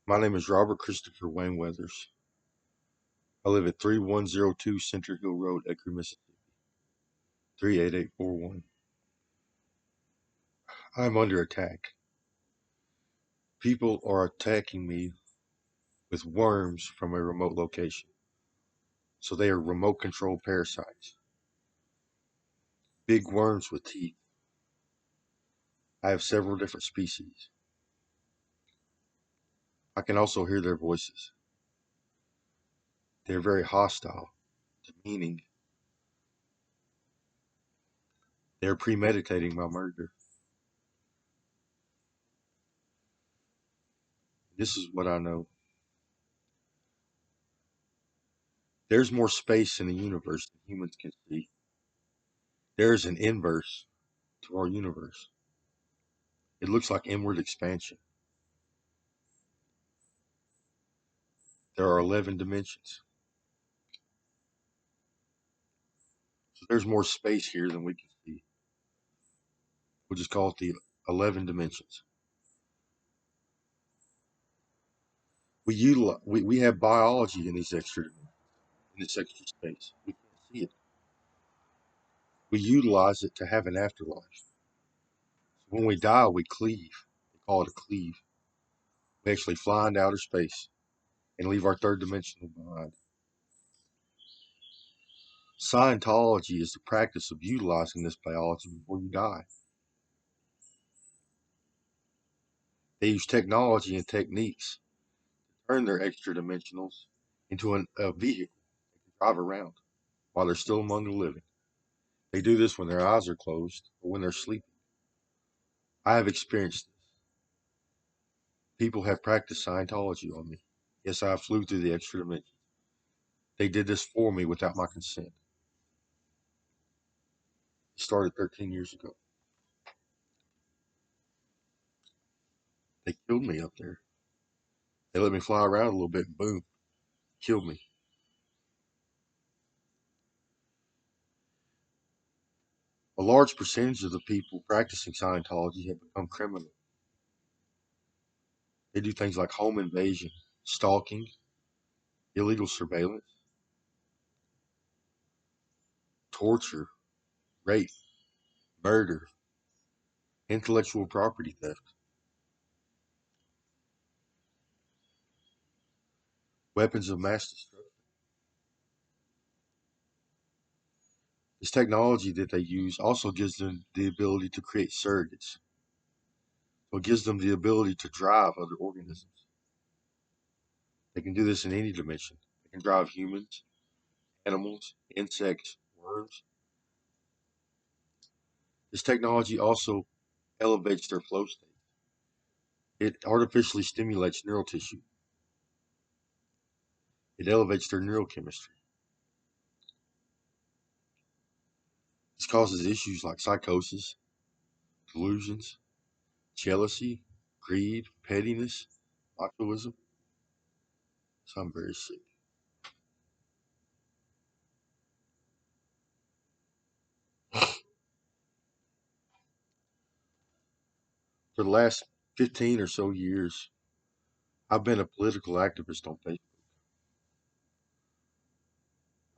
My name is Robert Christopher Wayne Weathers. I live at 3102 Center Hill Road, Ecru, Mississippi, 38841. I am under attack. People are attacking me with worms from a remote location. So they are remote controlled parasites. Big worms with teeth. I have several different species. I can also hear their voices. They are very hostile, demeaning. They are premeditating my murder. This is what I know. There's more space in the universe than humans can see. There is an inverse to our universe. It looks like inward expansion. There are 11 dimensions. So there's more space here than we can see. We'll just call it the 11 dimensions. We have biology in these extra dimensions, in this extra space. We can't see it. We utilize it to have an afterlife. So when we die, we cleave. They call it a cleave. We actually fly into outer space and leave our third dimensional behind. Scientology is the practice of utilizing this biology before you die. They use technology and techniques to turn their extra dimensionals into a vehicle they can drive around while they're still among the living. They do this when their eyes are closed or when they're sleeping. I have experienced this. People have practiced Scientology on me. Yes, I flew through the extra dimension. They did this for me without my consent. It started 13 years ago. They killed me up there. They let me fly around a little bit and boom, killed me. A large percentage of the people practicing Scientology have become criminal. They do things like home invasion, stalking, illegal surveillance, torture, rape, murder, intellectual property theft, weapons of mass destruction. This technology that they use also gives them the ability to create surrogates. So it gives them the ability to drive other organisms. They can do this in any dimension. They can drive humans, animals, insects, worms. This technology also elevates their flow state. It artificially stimulates neural tissue. It elevates their neurochemistry. This causes issues like psychosis, delusions, jealousy, greed, pettiness, altruism. So I'm very sick. For the last 15 or so years, I've been a political activist on Facebook.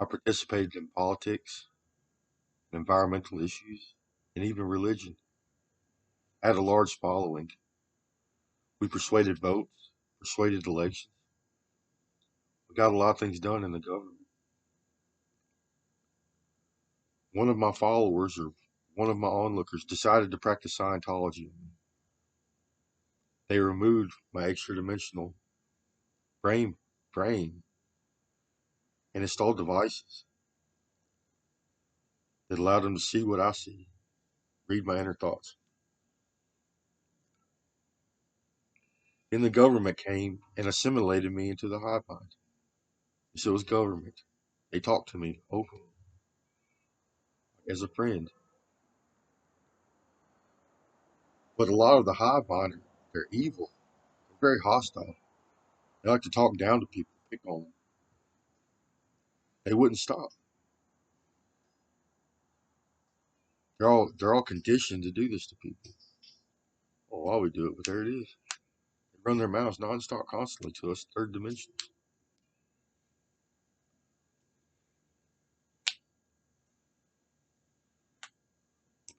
I participated in politics, environmental issues, and even religion. I had a large following. We persuaded votes, persuaded elections. We got a lot of things done in the government. One of my followers or one of my onlookers decided to practice Scientology on me. They removed my extra dimensional brain brain and installed devices that allowed them to see what I see, read my inner thoughts. Then the government came and assimilated me into the hive mind. So it was government. They talked to me openly as a friend. But a lot of the hive mind, they're evil. They're very hostile. They like to talk down to people, pick on them. They wouldn't stop. They're all conditioned to do this to people. Oh, why we do it, but there it is. run their mouths nonstop constantly to us third dimension.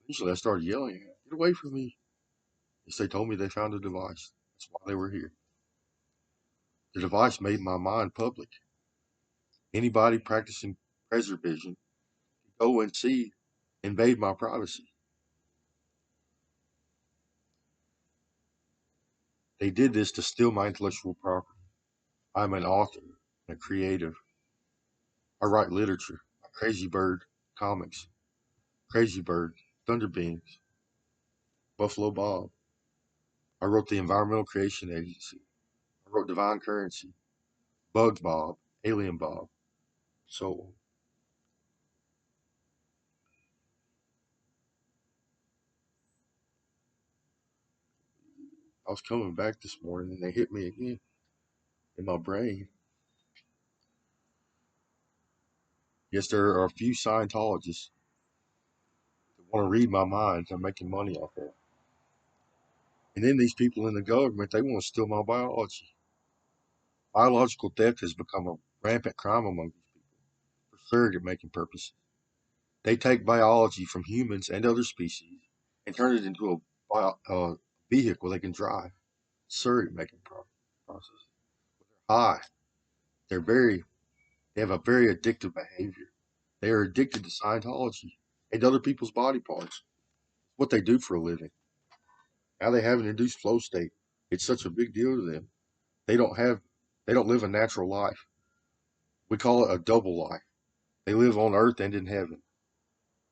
Eventually, I started yelling at them, "Get away from me!" As they told me they found a device. That's why they were here. The device made my mind public. Anybody practicing preservation could go and see, invade my privacy. They did this to steal my intellectual property. I'm an author, a creative. I write literature, Crazy Bird comics, Crazy Bird, Thunder Beams, Buffalo Bob. I wrote the Environmental Creation Agency. I wrote Divine Currency, Bug Bob, Alien Bob. So I was coming back this morning and they hit me again in my brain. Yes, there are a few Scientologists that want to read my mind. They're making money off it. And then these people in the government, they want to steal my biology. Biological theft has become a rampant crime among these people for surrogate making purposes. They take biology from humans and other species and turn it into a vehicle they can drive. Surrogate making process. High. They're very. They have a very addictive behavior. They are addicted to Scientology and other people's body parts. What they do for a living. Now they have an induced flow state. It's such a big deal to them. They don't have. They don't live a natural life. We call it a double life. They live on Earth and in heaven.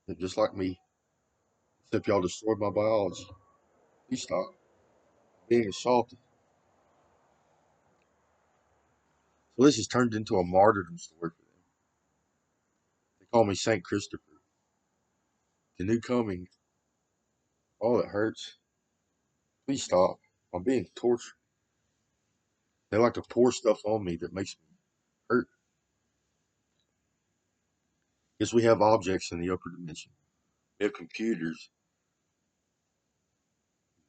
They're just like me, except y'all destroyed my biology. Please stop being assaulted. So this has turned into a martyrdom story for them. They call me Saint Christopher, the new coming. Oh, it hurts. Please stop. I'm being tortured. They like to pour stuff on me that makes me hurt. Yes, we have objects in the upper dimension. We have computers,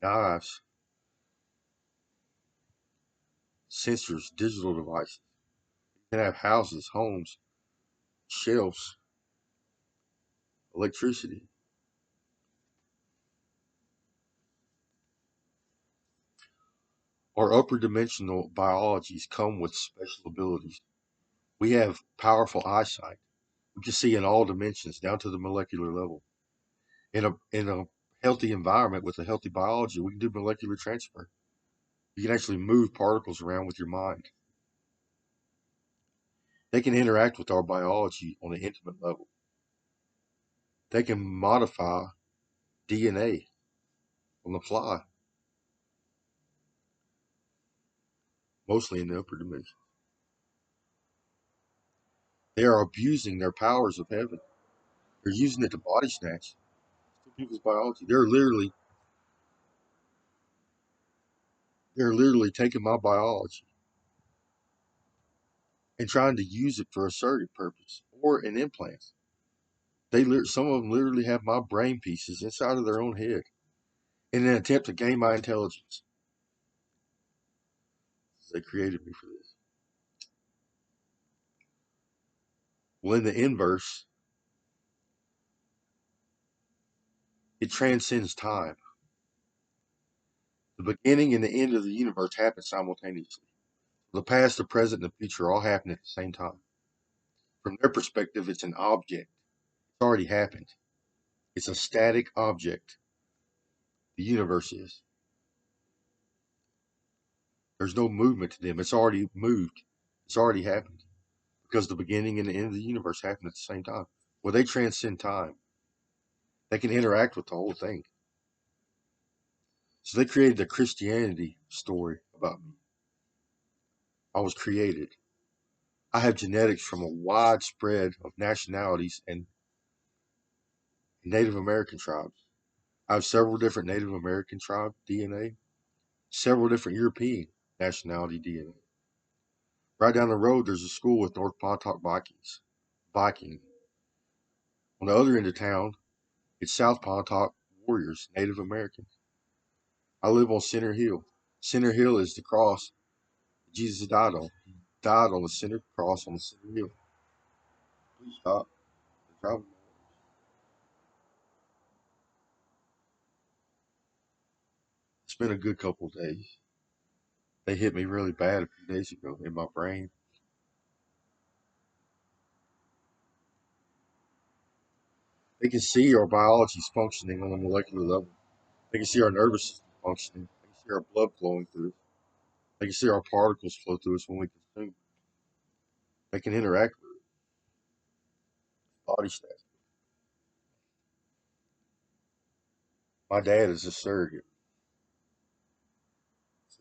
knives, sensors, digital devices. We can have houses, homes, shelves, electricity. Our upper dimensional biologies come with special abilities. We have powerful eyesight. We can see in all dimensions down to the molecular level. In a healthy environment with a healthy biology, we can do molecular transfer. You can actually move particles around with your mind. They can interact with our biology on an intimate level. They can modify DNA on the fly, mostly in the upper dimension. They are abusing their powers of heaven. They're using it to body snatch people's biology. They're literally taking my biology and trying to use it for a surrogate purpose or an implant. Some of them literally have my brain pieces inside of their own head in an attempt to gain my intelligence. They created me for this. Well, in the inverse, it transcends time. The beginning and the end of the universe happen simultaneously. The past, the present, and the future all happen at the same time. From their perspective, it's an object. It's already happened. It's a static object. The universe is. There's no movement to them. It's already moved. It's already happened. Because the beginning and the end of the universe happen at the same time. Well, they transcend time. They can interact with the whole thing. So they created the Christianity story about me. I was created. I have genetics from a wide spread of nationalities and Native American tribes. I have several different Native American tribe DNA, several different European nationality DNA. Right down the road, there's a school with North Pontotoc Vikings. Viking. On the other end of town, it's South Pontotoc Warriors, Native Americans. I live on Center Hill. Center Hill is the cross Jesus died on. He died on the center cross on the center hill. Please stop. The driving. It's been a good couple of days. They hit me really bad a few days ago in my brain. They can see our biology's functioning on a molecular level. They can see our nervous system functioning. They can see our blood flowing through us. They can see our particles flow through us when we consume. They can interact with body stats. My dad is a surrogate.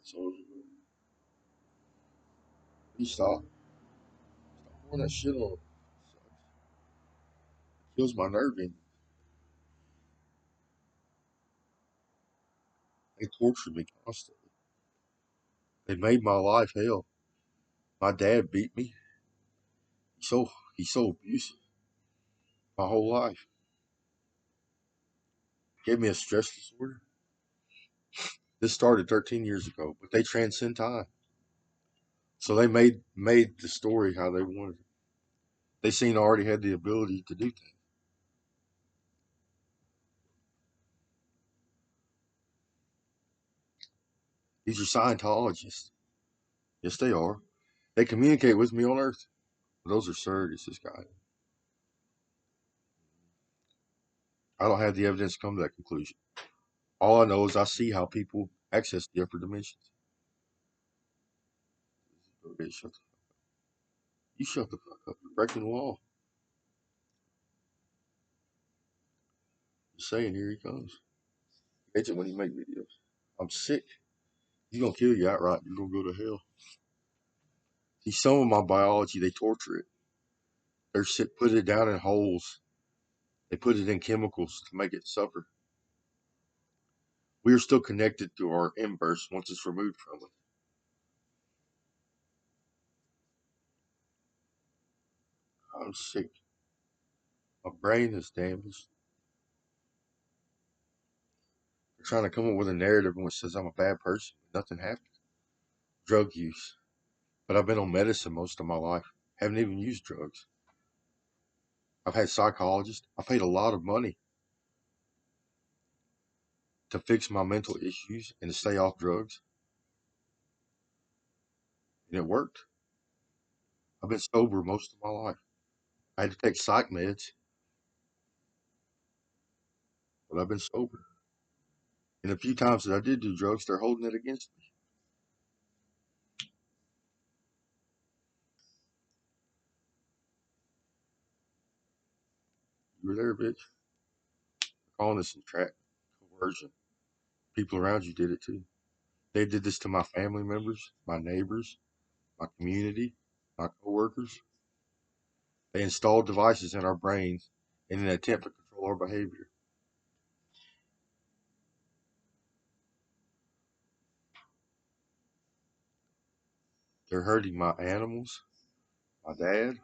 So please stop. Stop pouring that shit on. It kills my nerve endings. They tortured me constantly. They made my life hell. My dad beat me. He's so abusive my whole life. Gave me a stress disorder. This started 13 years ago, but they transcend time. So they made the story how they wanted it. They seen I already had the ability to do things. These are Scientologists. Yes, they are. They communicate with me on Earth. Those are surrogates, this guy. I don't have the evidence to come to that conclusion. All I know is I see how people access the upper dimensions. Okay, you shut the fuck up. You're breaking the law. Just saying, here he comes. He hates it when he make videos. I'm sick. He's gonna kill you outright. You're gonna go to hell. See, some of my biology, they torture it. They put it down in holes. They put it in chemicals to make it suffer. We are still connected to our inverse once it's removed from us. I'm sick. My brain is damaged. They're trying to come up with a narrative which says I'm a bad person. Nothing happened. Drug use. But I've been on medicine most of my life. Haven't even used drugs. I've had psychologists. I paid a lot of money to fix my mental issues and to stay off drugs. And it worked. I've been sober most of my life. I had to take psych meds, but I've been sober. And the few times that I did do drugs, they're holding it against me. You were there, bitch. Calling this a trap, coercion. People around you did it too. They did this to my family members, my neighbors, my community, my coworkers. They installed devices in our brains in an attempt to control our behavior. They're hurting my animals, my dad.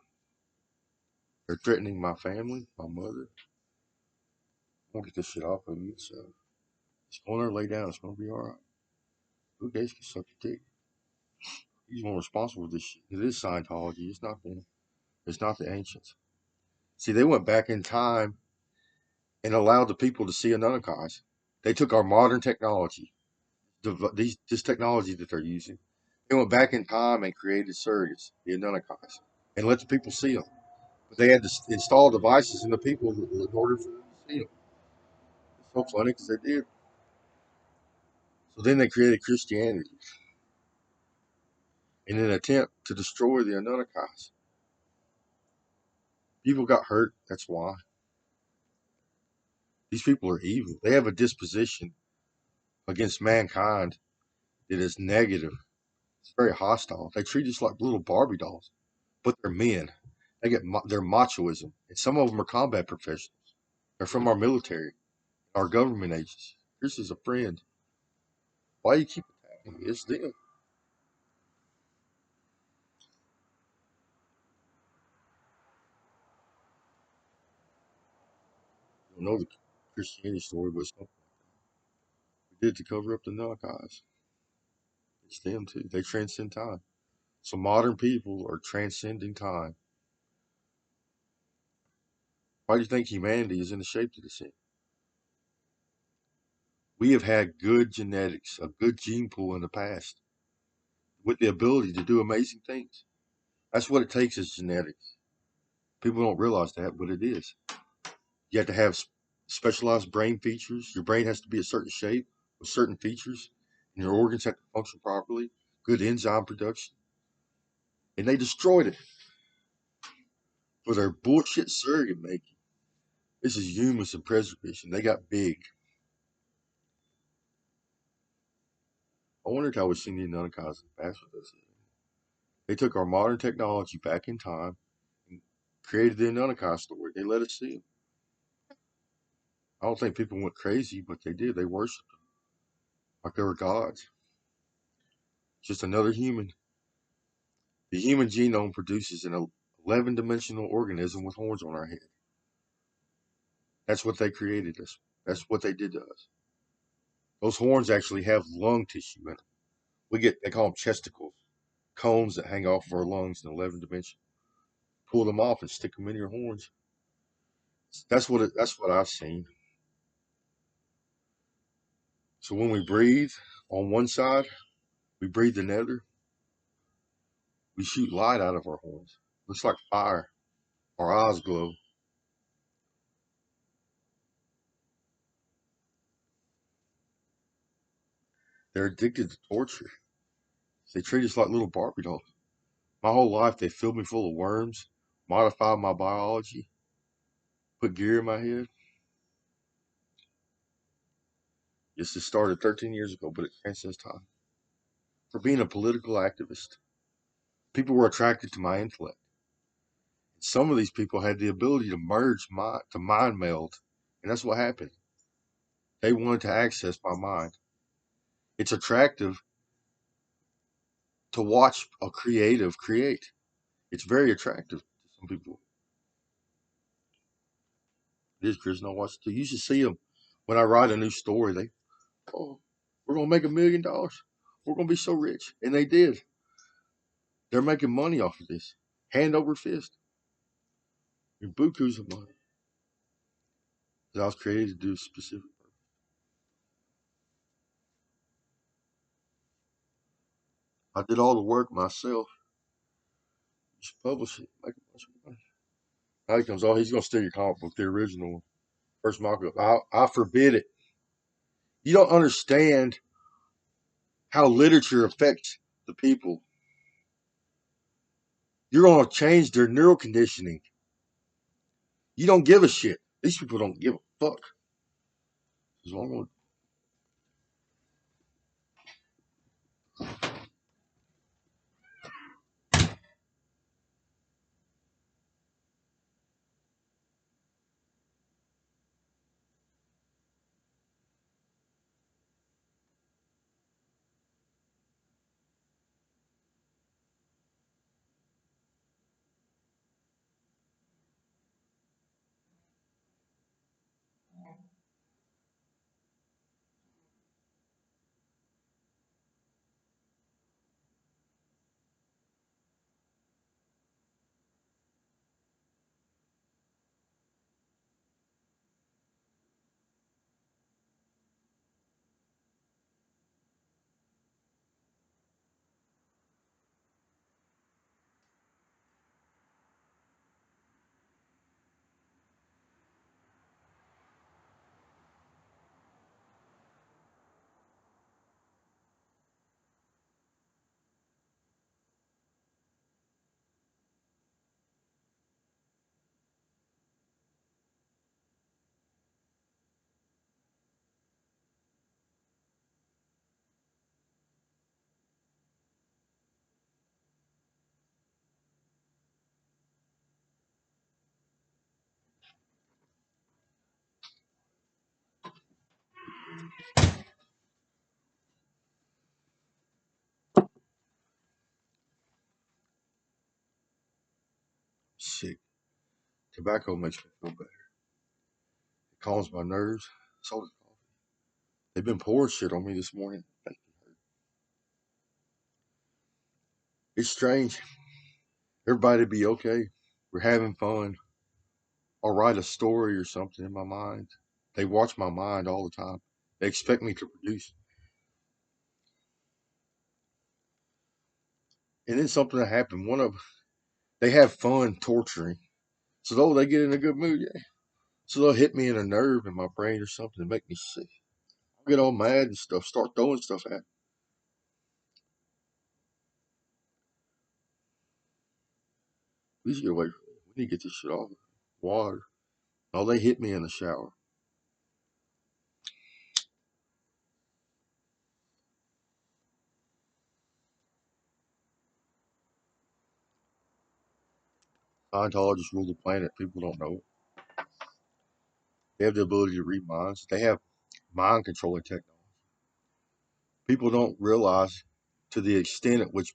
They're threatening my family, my mother. I won't get this shit off of you, so just go in there, lay down. It's gonna be all right. Who Gates can suck your dick? He's more responsible for this shit. It is Scientology. It's not them. It's not the ancients. See, they went back in time and allowed the people to see Anunnakis. They took our modern technology, this technology that they're using. They went back in time and created surrogates, the Anunnakis, and let the people see them. But they had to install devices in the people in order for them to see them. It's so funny because they did. So then they created Christianity in an attempt to destroy the Anunnakis. People got hurt. That's why. These people are evil. They have a disposition against mankind that is negative. It's very hostile. They treat us like little Barbie dolls, but they're men. They get their machoism, and some of them are combat professionals. They're from our military, our government agencies. This is a friend. Why you keep attacking me? It's them. You don't know the Christianity story, but it's something we did to cover up the knock eyes. It's them too. They transcend time. So modern people are transcending time. Why do you think humanity is in the shape that it's in? We have had good genetics, a good gene pool in the past, with the ability to do amazing things. That's what it takes is genetics. People don't realize that, but it is. You have to have specialized brain features. Your brain has to be a certain shape with certain features, and your organs have to function properly. Good enzyme production, and they destroyed it for their bullshit surrogate making. This is humans and preservation. They got big. I wondered how we seen the Anunnakis in the past with us. They took our modern technology back in time and created the Anunnaki story. They let us see them. I don't think people went crazy, but they did. They worshipped them like they were gods. Just another human. The human genome produces an 11-dimensional organism with horns on our head. That's what they created us. That's what they did to us. Those horns actually have lung tissue in them. They call them chesticles, cones that hang off of our lungs in 11 dimension. Pull them off and stick them in your horns. That's what I've seen. So when we breathe on one side, we breathe the nether. We shoot light out of our horns. Looks like fire. Our eyes glow. They're addicted to torture. They treat us like little Barbie dolls. My whole life, they filled me full of worms, modified my biology, put gear in my head. Yes, it started 13 years ago, but it transcends time. For being a political activist, people were attracted to my intellect. Some of these people had the ability to to mind meld, and that's what happened. They wanted to access my mind. It's attractive to watch a creative create. It's very attractive to some people. It is, Chris. No, watch it too. You should see them. When I write a new story, oh, we're gonna make $1 million. We're gonna be so rich, and they did. They're making money off of this, hand over fist, in bukus of money. That I was created to do a specific purpose. I did all the work myself. Just publish it, make a bunch of money. Now he comes, oh, he's gonna steal your comic book, the original one. First mock-up. I forbid it. You don't understand how literature affects the people. You're gonna change their neural conditioning. You don't give a shit. These people don't give a fuck. As long as sick. Tobacco makes me feel better. It calms my nerves. So does coffee. They've been pouring shit on me this morning. It's strange. Everybody be okay. We're having fun. I'll write a story or something in my mind. They watch my mind all the time. They expect me to produce. And then something will happen. They have fun torturing. So though they get in a good mood, yeah. So they'll hit me in a nerve in my brain or something to make me sick. I'll get all mad and stuff, start throwing stuff at me. Please get away from me. We need to get this shit off. Water. Oh, they hit me in the shower. Scientologists rule the planet. People don't know it. They have the ability to read minds. They have mind controlling technology. People don't realize to the extent at which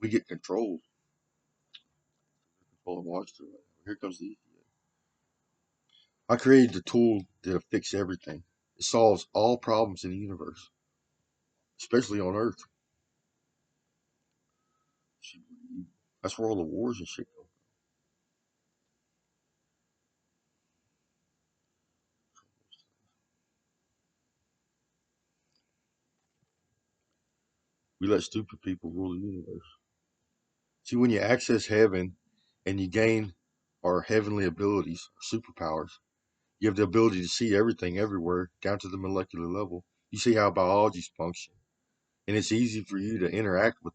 we get controlled. Control and watch through it. Here comes the EPA. I created the tool to fix everything. It solves all problems in the universe, especially on Earth. That's where all the wars and shit go. We let stupid people rule the universe. See, when you access heaven and you gain our heavenly abilities, superpowers, you have the ability to see everything everywhere down to the molecular level. You see how biologies function, and it's easy for you to interact with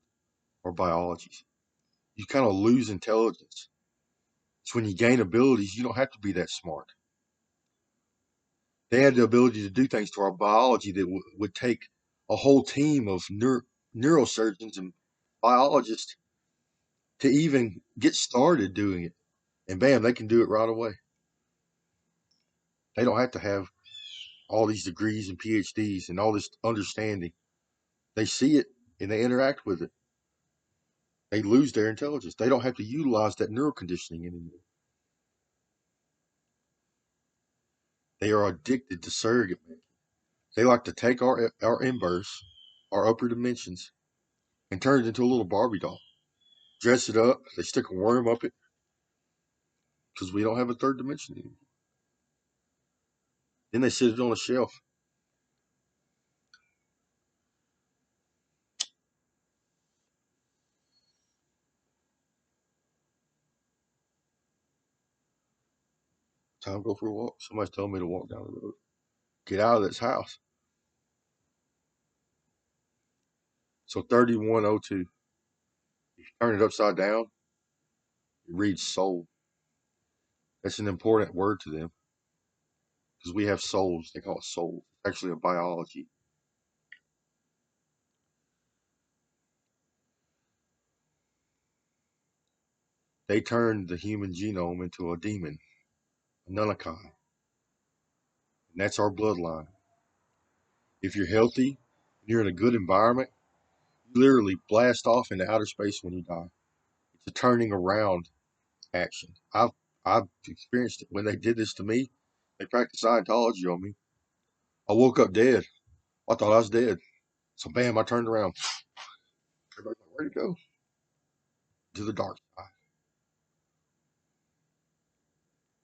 our biologies. You kind of lose intelligence. It's when you gain abilities, you don't have to be that smart. They had the ability to do things to our biology that would take a whole team of neurosurgeons and biologists to even get started doing it. And bam, they can do it right away. They don't have to have all these degrees and PhDs and all this understanding. They see it and they interact with it. They lose their intelligence. They don't have to utilize that neural conditioning anymore. They are addicted to surrogate making. They like to take our embers, our upper dimensions, and turn it into a little Barbie doll. Dress it up. They stick a worm up it because we don't have a third dimension anymore. Then they sit it on a shelf. Time to go for a walk. Somebody's telling me to walk down the road. Get out of this house. So 3102. If you turn it upside down, it reads soul. That's an important word to them because we have souls. They call it soul. It's actually a biology. They turned the human genome into a demon, a Nunnakai, and that's our bloodline. If you're healthy, and you're in a good environment, you literally blast off into outer space when you die. It's a turning around action. I've experienced it. When they did this to me, they practiced Scientology on me. I woke up dead. I thought I was dead. So bam, I turned around. Everybody's like, where'd it go? To the dark side.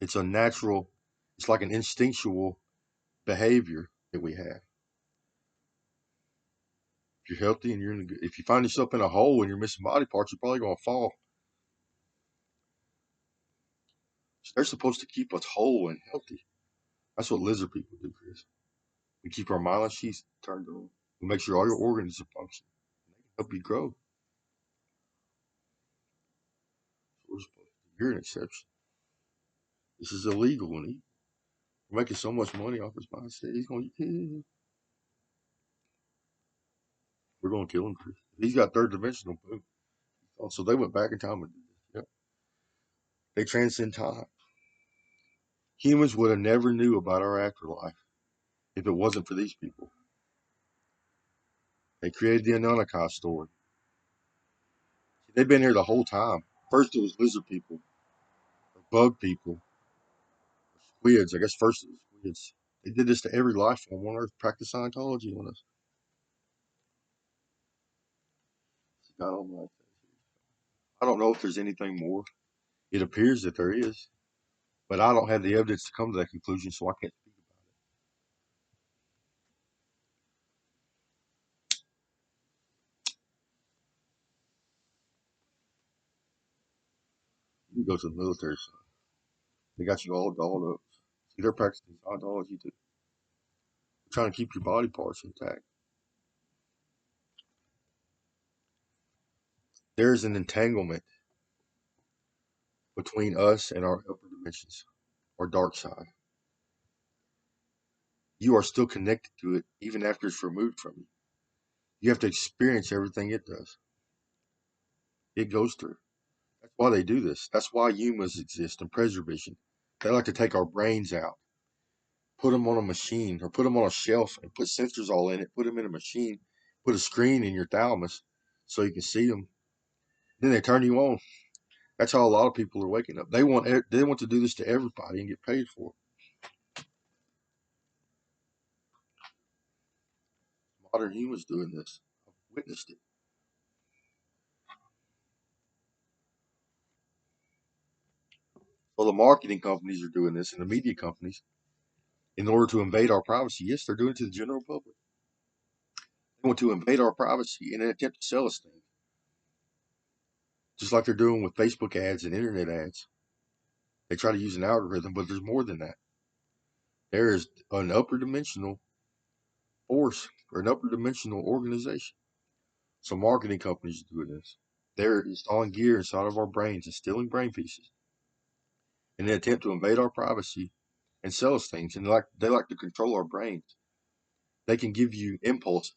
It's a natural, it's like an instinctual behavior that we have. If you're healthy and if you find yourself in a hole and you're missing body parts, you're probably gonna fall. So they're supposed to keep us whole and healthy. That's what lizard people do, Chris. We keep our myelin sheaths turned on. We make sure all your organs are functioning. They can help you grow. So we're supposed to. You're an exception. This is illegal, and we're making so much money off his mindset. He's going, yeah, we're going to kill him, Chris. He's got third dimensional boom. Oh, so they went back in time and did this. Yep. They transcend time. Humans would have never knew about our afterlife if it wasn't for these people. They created the Anunnaki story. They've been here the whole time. First it was lizard people, or bug people, or squids. I guess first it was squids. They did this to every life form on Earth. Practice Scientology on us. God Almighty. I don't know if there's anything more. It appears that there is, but I don't have the evidence to come to that conclusion, so I can't speak about it. You go to the military side. They got you all dolled up. See, they're practicing Scientology too. They're trying to keep your body parts intact. There's an entanglement between us and our upper dimensions, our dark side. You are still connected to it even after it's removed from you. You have to experience everything it does. It goes through. That's why they do this. That's why humans exist in preservation. They like to take our brains out, put them on a machine or put them on a shelf and put sensors all in it, put them in a machine, put a screen in your thalamus so you can see them. Then they turn you on. That's how a lot of people are waking up. They want to do this to everybody and get paid for it. Modern humans doing this. I've witnessed it. Well, the marketing companies are doing this and the media companies in order to invade our privacy. Yes, they're doing it to the general public. They want to invade our privacy in an attempt to sell us things, just like they're doing with Facebook ads and internet ads. They try to use an algorithm, but there's more than that. There is an upper dimensional force or an upper dimensional organization. So marketing companies are doing this. They're installing gear inside of our brains and stealing brain pieces in an attempt to invade our privacy and sell us things. And they like to control our brains. They can give you impulse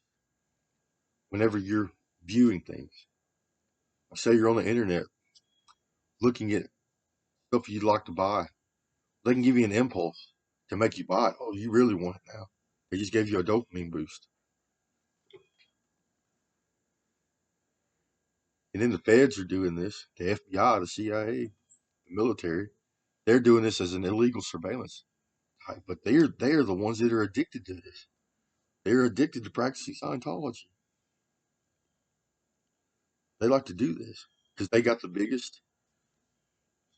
whenever you're viewing things. Say you're on the internet looking at stuff you'd like to buy. They can give you an impulse to make you buy it. Oh, you really want it now. They just gave you a dopamine boost. And then the feds are doing this. The FBI, the CIA, the military, they're doing this as an illegal surveillance type. But they are the ones that are addicted to this. They're addicted to practicing Scientology. They like to do this because they got the biggest.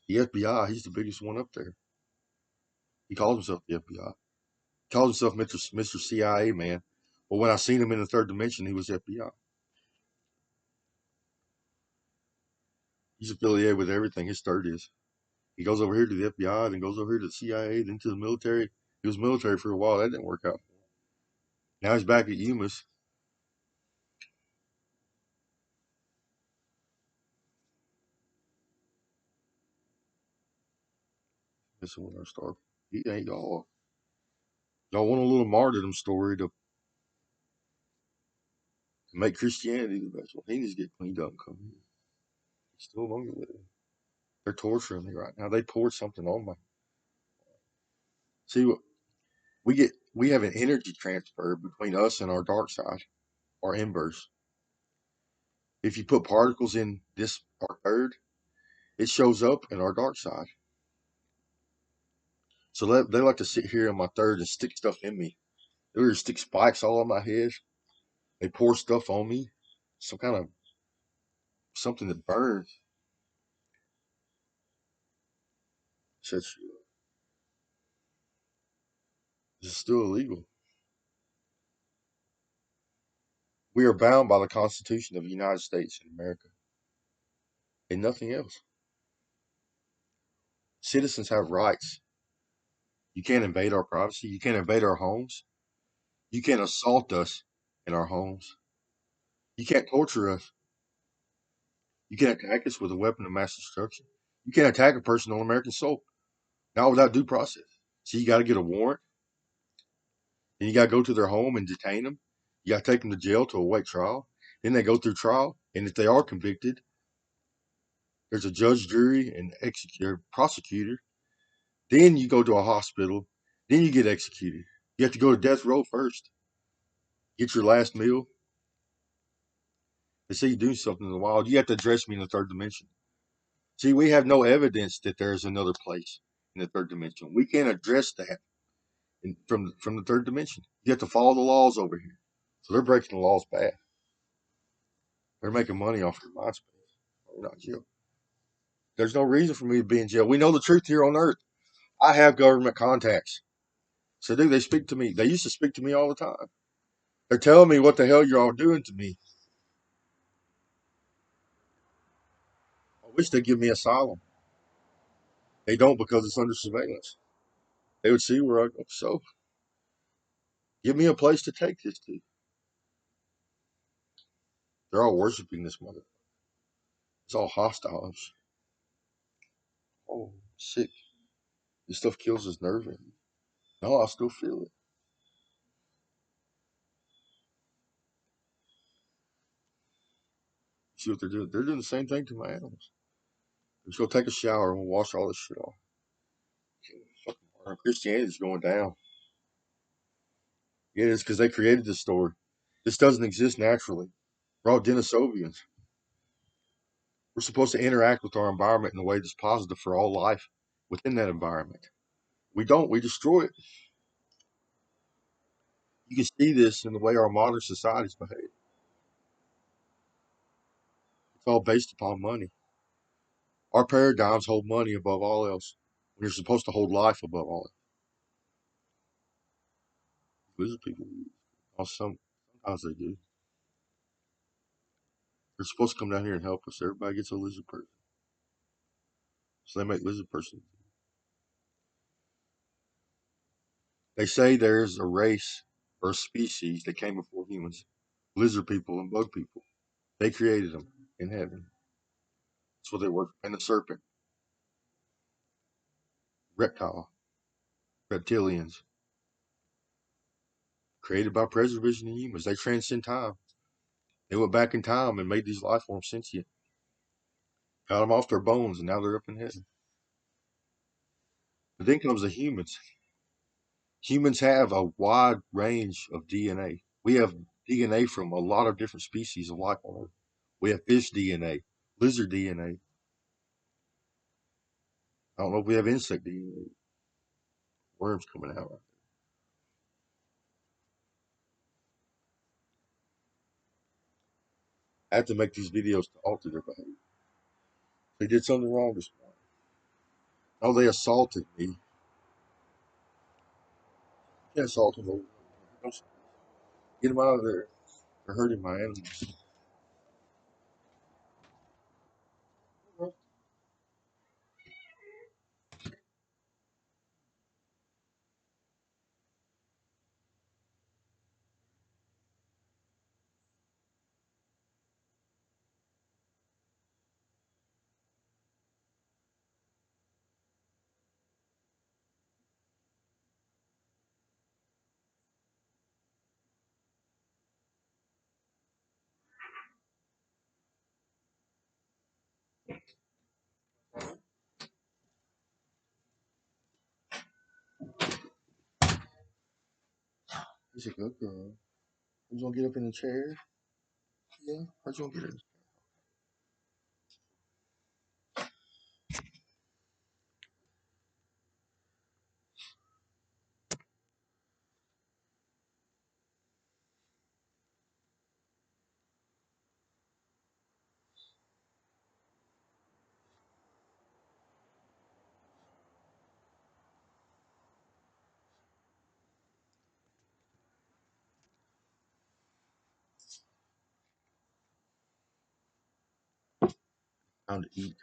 The FBI, he's the biggest one up there. He calls himself the FBI. He calls himself Mr. CIA man. But when I seen him in the third dimension, he was FBI. He's affiliated with everything. His third is. He goes over here to the FBI, then goes over here to the CIA, then to the military. He was military for a while. That didn't work out. Now he's back at UMass. This is when I start. He ain't y'all want a little martyrdom story to make Christianity the best one. He needs to get cleaned up and come here. He's still among the living. They're torturing me right now. They poured something on me. See what we have an energy transfer between us and our dark side, our inverse. If you put particles in this our third, it shows up in our dark side. So they like to sit here in my third and stick stuff in me. They would stick spikes all on my head. They pour stuff on me, some kind of something that burns. Sets you up. This is still illegal. We are bound by the Constitution of the United States of America and nothing else. Citizens have rights. You can't invade our privacy. You can't invade our homes. You can't assault us in our homes. You can't torture us. You can't attack us with a weapon of mass destruction. You can't attack a person on American soil, not without due process. So you got to get a warrant. Then you got to go to their home and detain them. You got to take them to jail to await trial. Then they go through trial, and if they are convicted, there's a judge, jury, and executor, prosecutor. Then you go to a hospital. Then you get executed. You have to go to death row first. Get your last meal. They say you do something in the wild. You have to address me in the third dimension. See, we have no evidence that there's another place in the third dimension. We can't address that from the third dimension. You have to follow the laws over here. So they're breaking the laws bad. They're making money off your mind space. We're not you. There's no reason for me to be in jail. We know the truth here on earth. I have government contacts. So do they speak to me? They used to speak to me all the time. They're telling me what the hell you're all doing to me. I wish they'd give me asylum. They don't because it's under surveillance. They would see where I go. So give me a place to take this to. They're all worshiping this mother. It's all hostiles. Oh, sick. This stuff kills his nerve. No, I still feel it. See what they're doing? They're doing the same thing to my animals. I'm just gonna take a shower and we'll wash all this shit off. Christianity's going down. Yeah, it's because they created this story. This doesn't exist naturally. We're all Denisovians. We're supposed to interact with our environment in a way that's positive for all life within that environment. We don't. We destroy it. You can see this in the way our modern societies behave. It's all based upon money. Our paradigms hold money above all else. When you're supposed to hold life above all else. Lizard people, sometimes they do. They're supposed to come down here and help us. Everybody gets a lizard person, so they make lizard persons. They say there's a race or a species that came before humans, lizard people and bug people. They created them in heaven. That's what they work. And the serpent, reptile, reptilians, created by preservation in humans. They transcend time. They went back in time and made these life forms sentient. Got them off their bones, and now they're up in heaven. But then comes the humans. Humans have a wide range of DNA. We have DNA from a lot of different species of life on Earth. We have fish DNA, lizard DNA. I don't know if we have insect DNA. Worms coming out. I have to make these videos to alter their behavior. They did something wrong this morning. Oh, they assaulted me. You can't assault them. Get them out of there. They're hurting my animals. He's a good girl. Who's gonna get up in the chair? Yeah, who's gonna get it? Time to eat.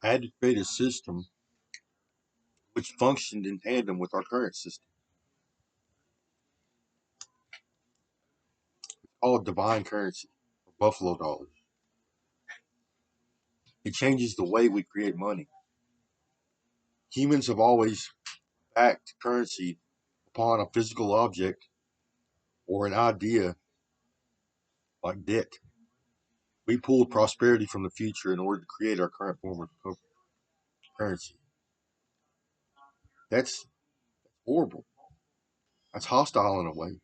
I had to create a system which functioned in tandem with our current system, called divine currency, or buffalo dollars. It changes the way we create money. Humans have always backed currency upon a physical object or an idea like debt. We pulled prosperity from the future in order to create our current form of currency. That's horrible. That's hostile in a way.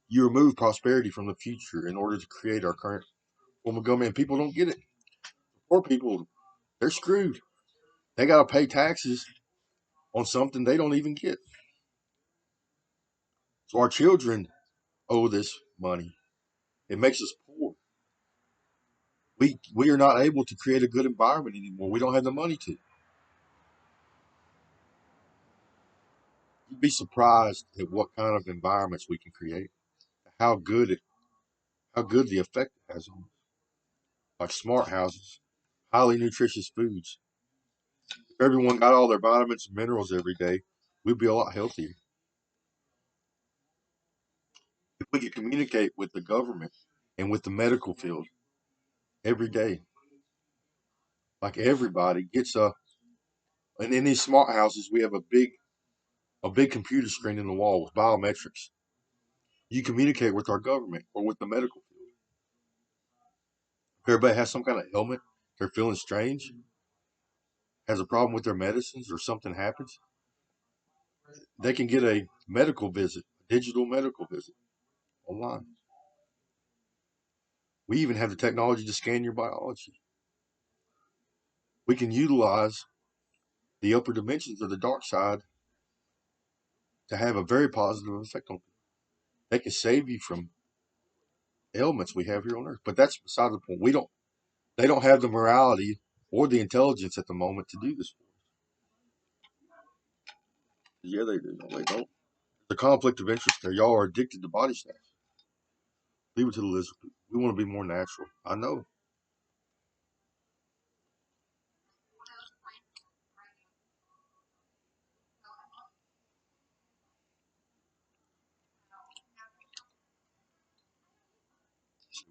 You remove prosperity from the future in order to create our current form of government. And people don't get it. Poor people, they're screwed. They got to pay taxes on something they don't even get. So our children owe this money. It makes us poor. We are not able to create a good environment anymore. We don't have the money to. You'd be surprised at what kind of environments we can create. How good it, how good the effect it has on us. Like smart houses, highly nutritious foods. If everyone got all their vitamins and minerals every day, we'd be a lot healthier. If we could communicate with the government and with the medical field every day, like everybody gets a, and in these smart houses, we have a big computer screen in the wall with biometrics. You communicate with our government or with the medical field. If everybody has some kind of ailment, they're feeling strange, has a problem with their medicines, or something happens, they can get a medical visit, a digital medical visit online. We even have the technology to scan your biology. We can utilize the upper dimensions of the dark side to have a very positive effect on people. They can save you from ailments we have here on Earth. But that's beside the point. We don't. They don't have the morality or the intelligence at the moment to do this. Yeah, they do. No, they don't. The conflict of interest there. Y'all are addicted to body snatch. Leave it to the lizard. We want to be more natural. I know.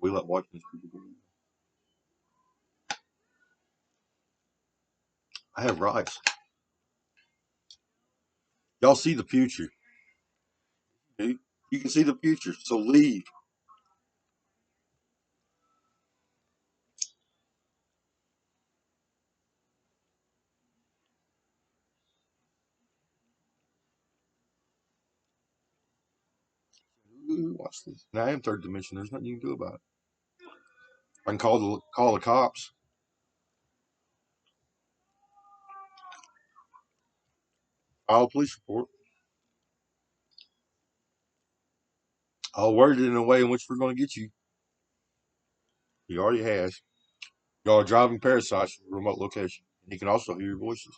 We let watch these people go. I have rights. Y'all see the future. Okay? You can see the future. So leave. Ooh, watch this. Now I am third dimension. There's nothing you can do about it. I can call the cops. File a police report. I'll word it in a way in which we're going to get you. He already has. Y'all are driving parasites from a remote location. He can also hear your voices.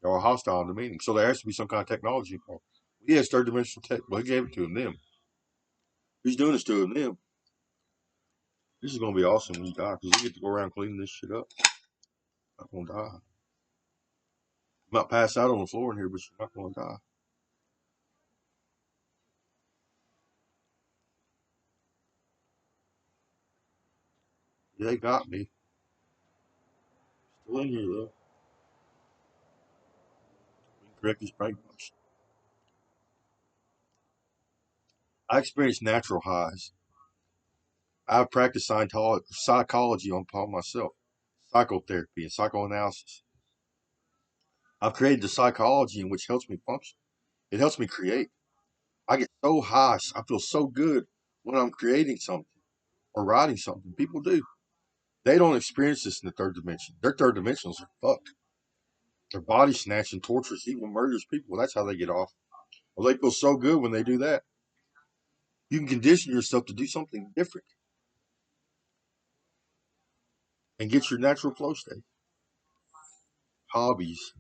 Y'all are hostile in the meeting. So there has to be some kind of technology involved. He has third dimensional tech. Well, he gave it to him then. He's doing this to him then. This is going to be awesome when you die because we get to go around cleaning this shit up. I'm not going to die. You might pass out on the floor in here, but you're not going to die. Yeah, they got me. Still in here, though. We can correct these brainwashes. I experience natural highs. I've practiced psychology upon myself, psychotherapy, and psychoanalysis. I've created the psychology in which helps me function. It helps me create. I get so high. I feel so good when I'm creating something or writing something. People do. They don't experience this in the third dimension. Their third dimensionals are fucked. Their body snatching, tortures evil, murders people. That's how they get off. Well, they feel so good when they do that. You can condition yourself to do something different and get your natural flow state. Hobbies.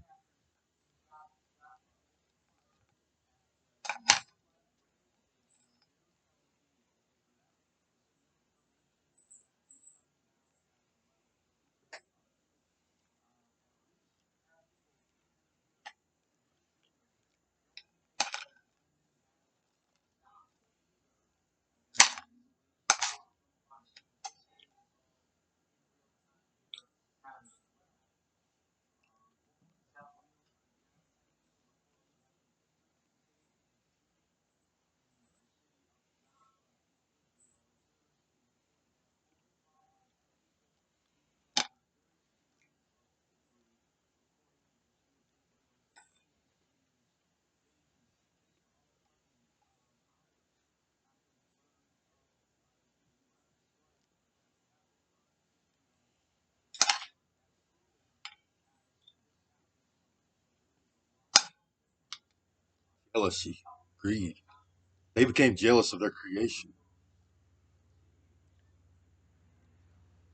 Jealousy. Greed. They became jealous of their creation.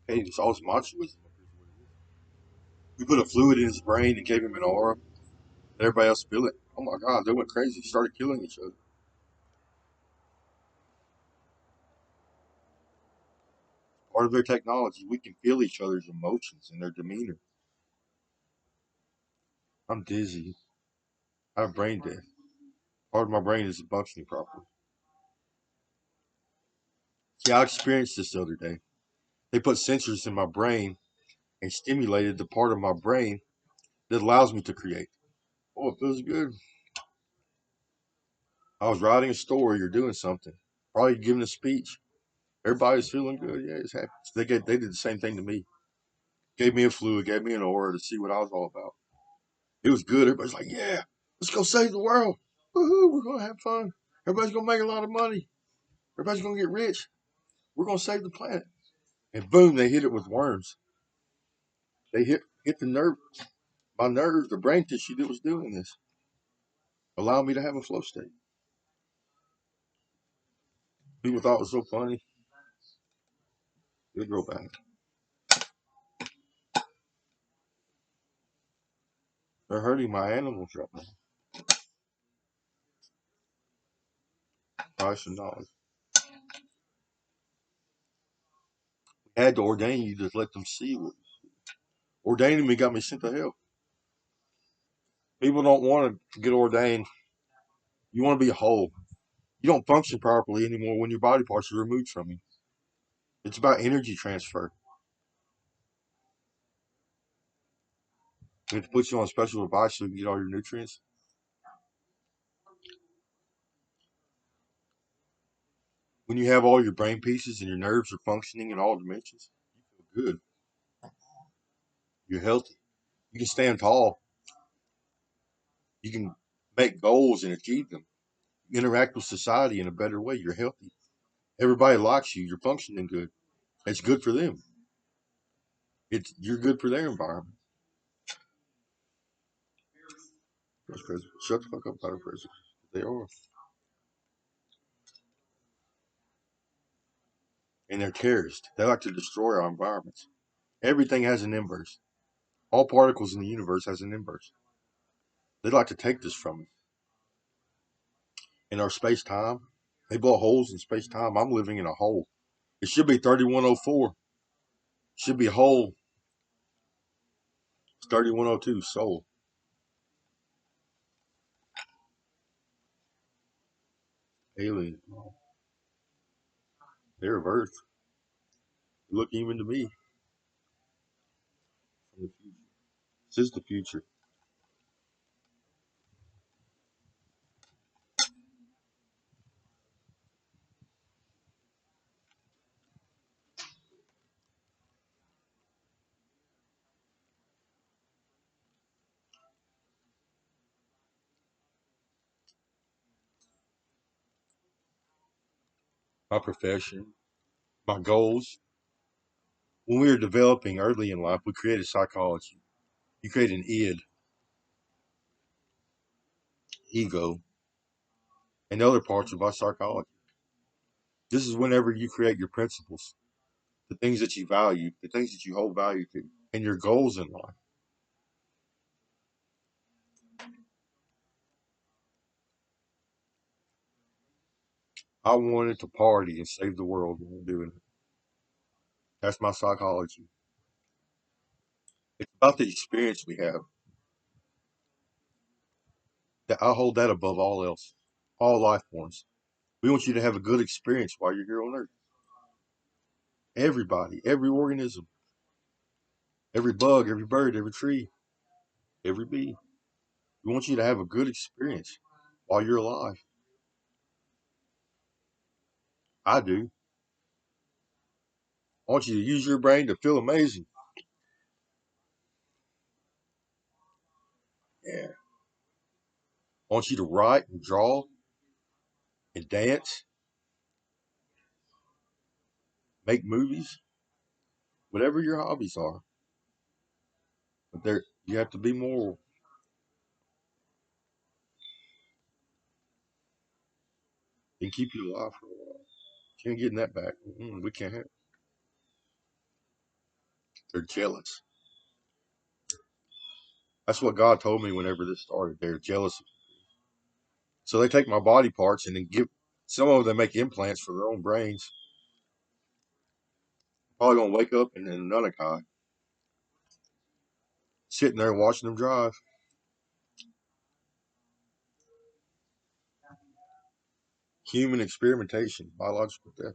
Hey, it's osmosis. We put a fluid in his brain and gave him an aura. Everybody else feel it. Oh my God, they went crazy. Started killing each other. Part of their technology, we can feel each other's emotions and their demeanor. I'm dizzy. I have brain death. Part of my brain isn't functioning properly. See, I experienced this the other day. They put sensors in my brain and stimulated the part of my brain that allows me to create. Oh, it feels good. I was writing a story or doing something, probably giving a speech. Everybody's feeling good. Yeah, it's happy. So they did the same thing to me. Gave me a fluid, gave me an aura to see what I was all about. It was good. Everybody's like, yeah, let's go save the world. Woohoo, we're going to have fun. Everybody's going to make a lot of money. Everybody's going to get rich. We're going to save the planet. And boom, they hit it with worms. They hit the nerve, my nerves, the brain tissue that was doing this. Allow me to have a flow state. People thought it was so funny. They go back. They're hurting my animals right now. Price and knowledge. I had to ordain you to let them see what ordaining me got me sent to hell. People don't want to get ordained. You want to be whole. You don't function properly anymore when your body parts are removed from you. It's about energy transfer. We have to put you on a special device so you can get all your nutrients. When you have all your brain pieces and your nerves are functioning in all dimensions, you feel good. You're healthy. You can stand tall. You can make goals and achieve them. You interact with society in a better way. You're healthy. Everybody likes you. You're functioning good. It's good for them. You're good for their environment. Vice President, shut the fuck up, Vice President. They are, and they're terrorists. They like to destroy our environments. Everything has an inverse. All particles in the universe has an inverse. They'd like to take this from us. In our space time, they blow holes in space time. I'm living in a hole. It should be 3104. Should be whole. It's 3102. Soul. Alien. They're of Earth. Look even to me from the future. This is the future. my profession, my goals. When we were developing early in life, we created psychology. You create an ego, and other parts of our psychology. This is whenever you create your principles, the things that you value, the things that you hold value to, and your goals in life. I wanted to party and save the world while doing it. That's my psychology. It's about the experience we have. That I hold that above all else, all life forms. We want you to have a good experience while you're here on Earth. Everybody, every organism, every bug, every bird, every tree, every bee. We want you to have a good experience while you're alive. I do. I want you to use your brain to feel amazing. Yeah. I want you to write and draw and dance, make movies, whatever your hobbies are. But there, you have to be moral and keep you alive for a while. Can't get in that back. We can't have. They're jealous. That's what God told me whenever this started. They're jealous. So they take my body parts and then give. Some of them make implants for their own brains. Probably gonna wake up and then another guy sitting there watching them drive. Human experimentation, biological death.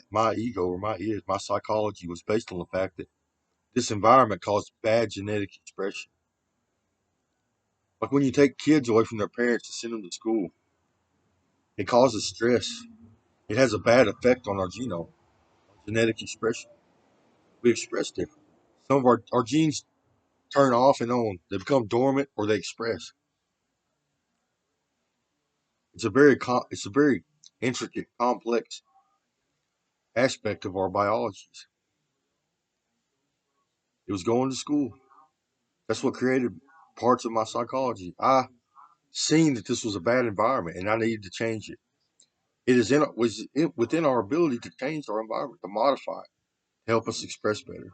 My ego or my psychology was based on the fact that this environment caused bad genetic expression. Like when you take kids away from their parents to send them to school, it causes stress. It has a bad effect on our genome, genetic expression. We express different. Some of our genes turn off and on. They become dormant or they express. It's a very intricate, complex aspect of our biologies. It was going to school. That's what created parts of my psychology. I seen that this was a bad environment and I needed to change it. It is within our ability to change our environment, to modify it, to help us express better.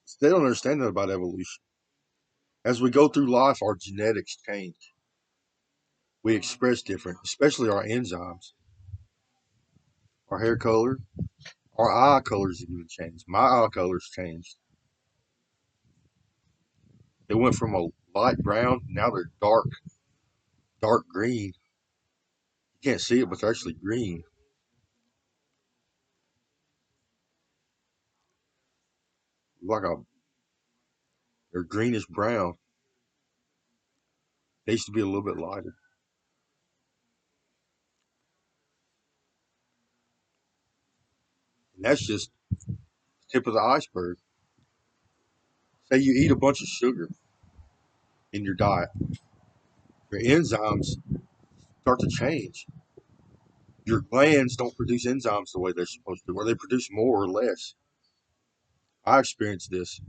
So they don't understand that about evolution. As we go through life, our genetics change. We express different, especially our enzymes, our hair color, our eye colors even changed. My eye colors changed. They went from a light brown, now they're dark green. You can't see it, but they're actually green. Like a they're greenish brown. They used to be a little bit lighter. And that's just the tip of the iceberg. Say you eat a bunch of sugar in your diet, your enzymes start to change. Your glands don't produce enzymes the way they're supposed to, or they produce more or less. I experienced this.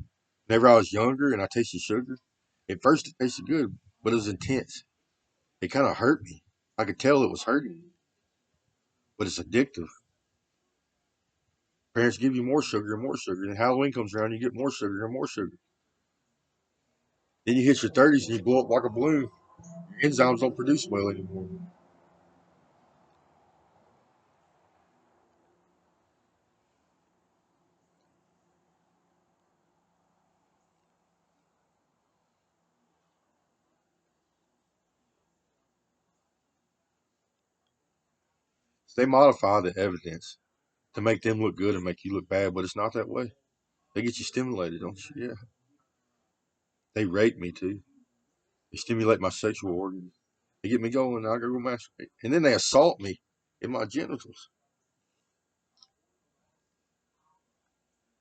Whenever I was younger and I tasted sugar, at first it tasted good, but it was intense. It kind of hurt me. I could tell it was hurting me, but it's addictive. Parents give you more sugar and more sugar. And Halloween comes around, you get more sugar and more sugar. Then you hit your 30s and you blow up like a balloon. Your enzymes don't produce well anymore. So they modify the evidence to make them look good and make you look bad, but it's not that way. They get you stimulated, don't you? Yeah. They rape me too. They stimulate my sexual organs. They get me going, and I go masturbate. And then they assault me in my genitals.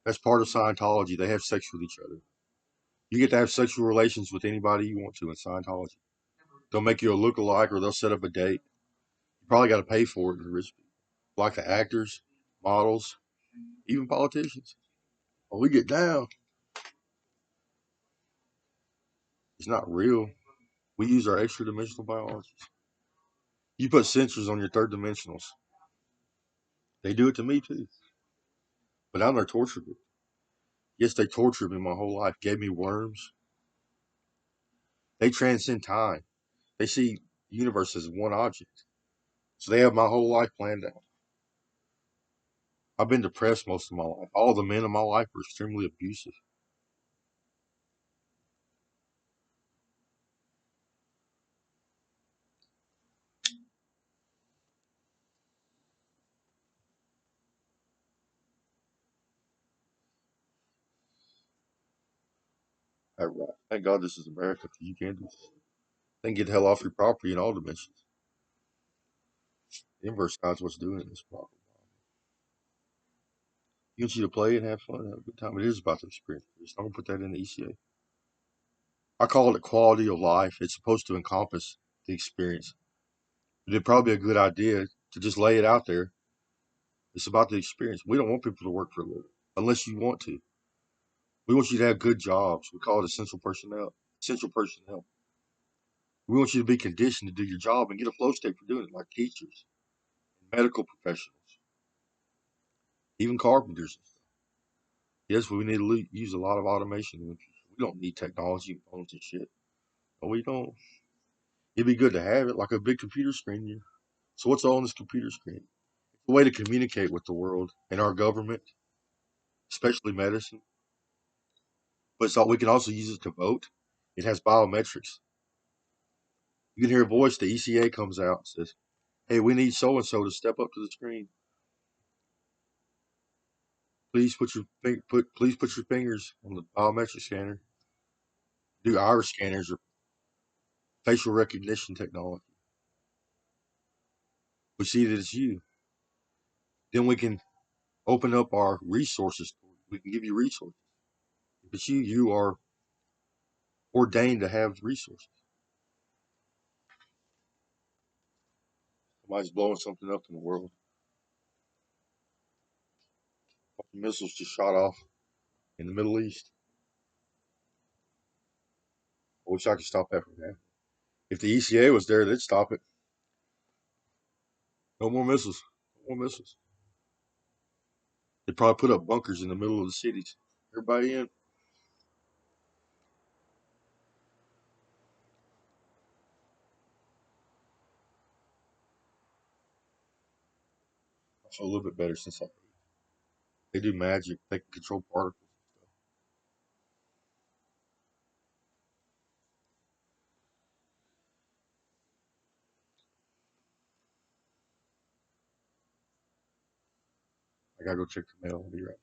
That's part of Scientology. They have sex with each other. You get to have sexual relations with anybody you want to in Scientology. They'll make you a look-alike or they'll set up a date. You probably got to pay for it in the rich people. Like the actors, models, even politicians. When we get down, it's not real. We use our extra dimensional biology. You put sensors on your third dimensionals. They do it to me too. But I'm their torture group. Yes, they tortured me my whole life, gave me worms. They transcend time. They see the universe as one object. So they have my whole life planned out. I've been depressed most of my life. All the men in my life were extremely abusive. Right. Thank God this is America because you can do this. Then get the hell off your property in all dimensions. The inverse God's what's doing in this problem. He wants you to play and have fun, have a good time. It is about the experience. I'm gonna put that in the ECA. I call it quality of life. It's supposed to encompass the experience. But it'd probably be a good idea to just lay it out there. It's about the experience. We don't want people to work for a living unless you want to. We want you to have good jobs. We call it essential personnel. Essential personnel. We want you to be conditioned to do your job and get a flow state for doing it, like teachers, medical professionals, even carpenters. Yes, we need to use a lot of automation in the future. We don't need technology and phones and shit. But we don't. It'd be good to have it, like a big computer screen. Here. So what's on this computer screen? It's a way to communicate with the world and our government, especially medicine. But it's all, we can also use it to vote. It has biometrics. You can hear a voice. The ECA comes out and says, "Hey, we need so and so to step up to the screen. Please put your fingers on the biometric scanner. Do iris scanners or facial recognition technology. We see that it's you. Then we can open up our resources. We can give you resources. If it's you, you are ordained to have resources. Somebody's blowing something up in the world. Missiles just shot off in the Middle East. I wish I could stop that from happening. If the ECA was there, they'd stop it. No more missiles. No more missiles. They'd probably put up bunkers in the middle of the cities. Everybody in. I feel a little bit better since they do magic. They can control particles. I gotta go check the mail. I'll be right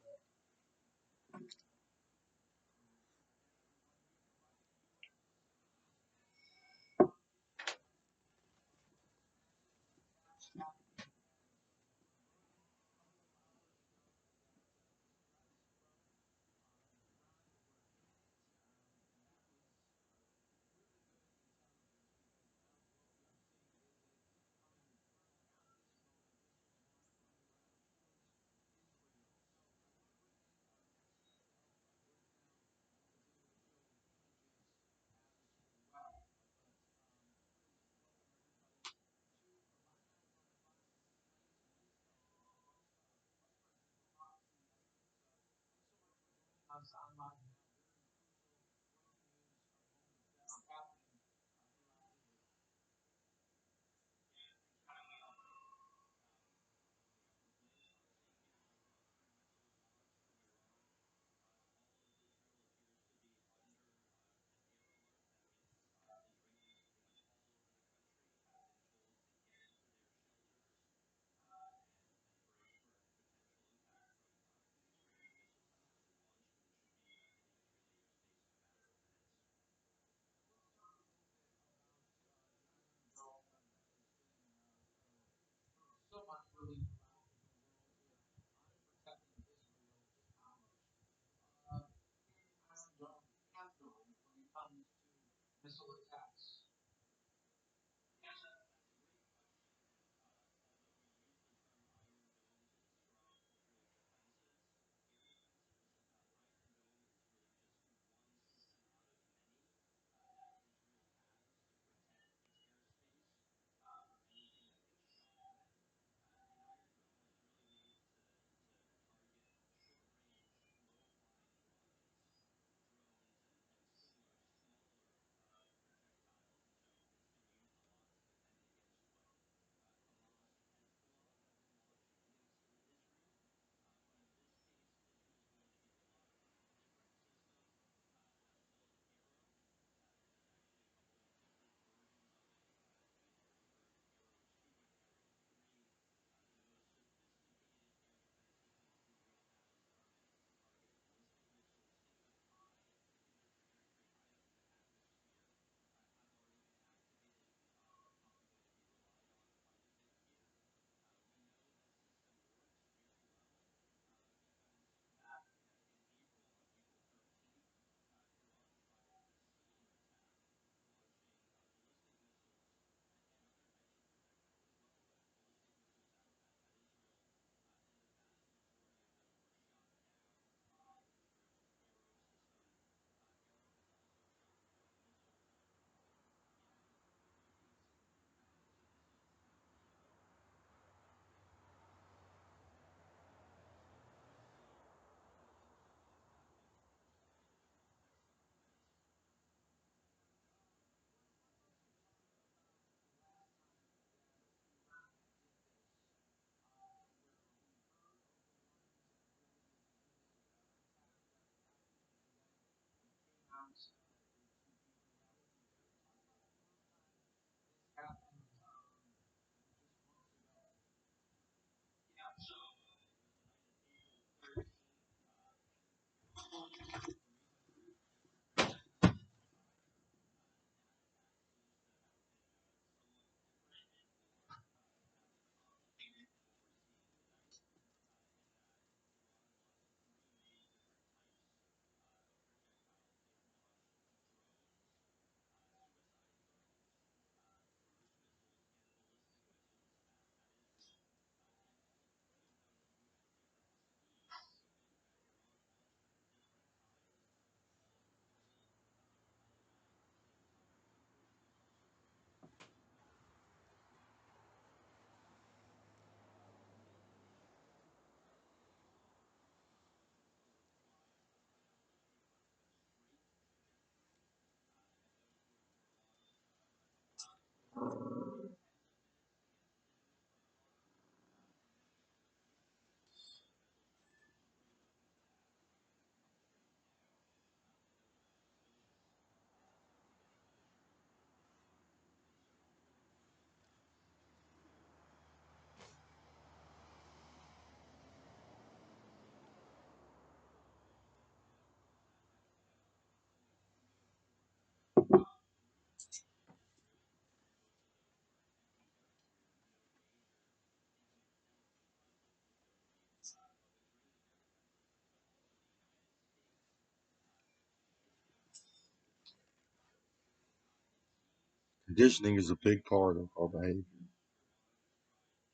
Conditioning is a big part of our behavior.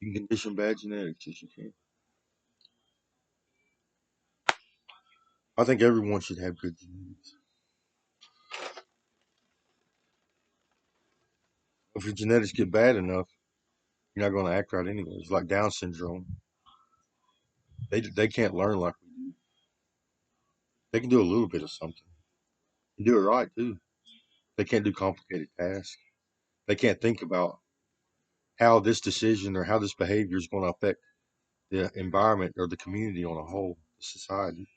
You can condition bad genetics, yes, you can. I think everyone should have good genetics. If your genetics get bad enough, you're not going to act right anyway. It's like Down syndrome. They can't learn like we do. They can do a little bit of something and do it right too. They can't do complicated tasks. They can't think about how this decision or how this behavior is going to affect the environment or the community on a whole, the society.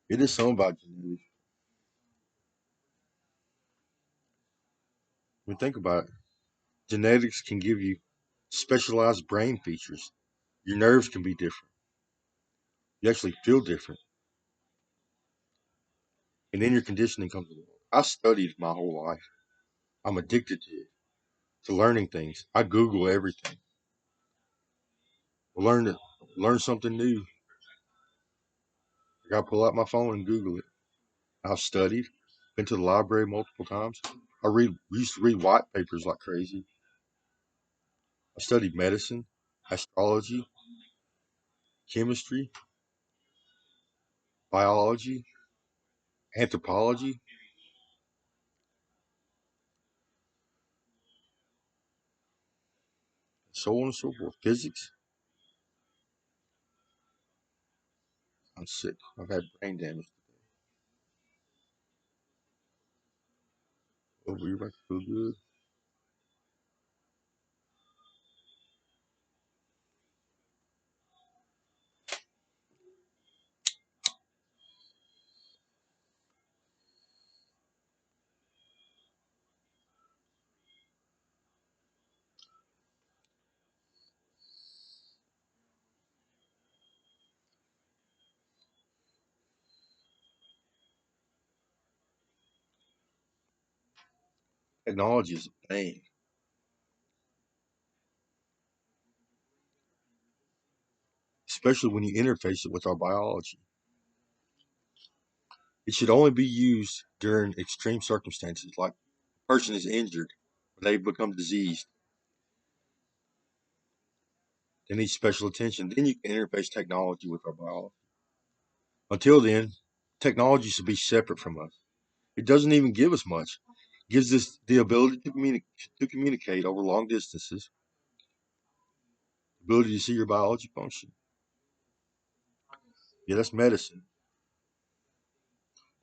It is something about genetics. When you think about it, genetics can give you specialized brain features. Your nerves can be different. You actually feel different. And then your conditioning comes along. I studied my whole life. I'm addicted to it, to learning things. I Google everything. Learn to learn something new. I gotta pull out my phone and Google it. I've studied, been to the library multiple times. Used to read white papers like crazy. I studied medicine, astrology, chemistry, biology, anthropology, so on and so forth. Physics. I'm sick. I've had brain damage. Over here, I feel good. Technology is a thing, especially when you interface it with our biology. It should only be used during extreme circumstances, like a person is injured, or they become diseased. They need special attention. Then you can interface technology with our biology. Until then, technology should be separate from us. It doesn't even give us much. It gives us the ability to communicate over long distances, the ability to see your biology function. Yeah, that's medicine.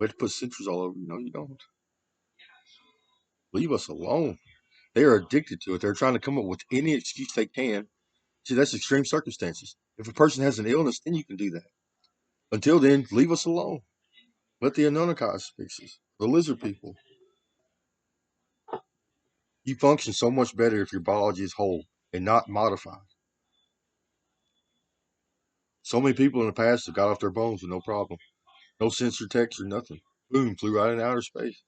We have to put sensors all over. No, you don't. Leave us alone. They are addicted to it. They're trying to come up with any excuse they can. See, that's extreme circumstances. If a person has an illness, then you can do that. Until then, leave us alone. Let the Anunnakis fix us. The lizard people. You function so much better if your biology is whole and not modified. So many people in the past have got off their bones with no problem. No sensor techs or nothing. Boom, flew right into outer space.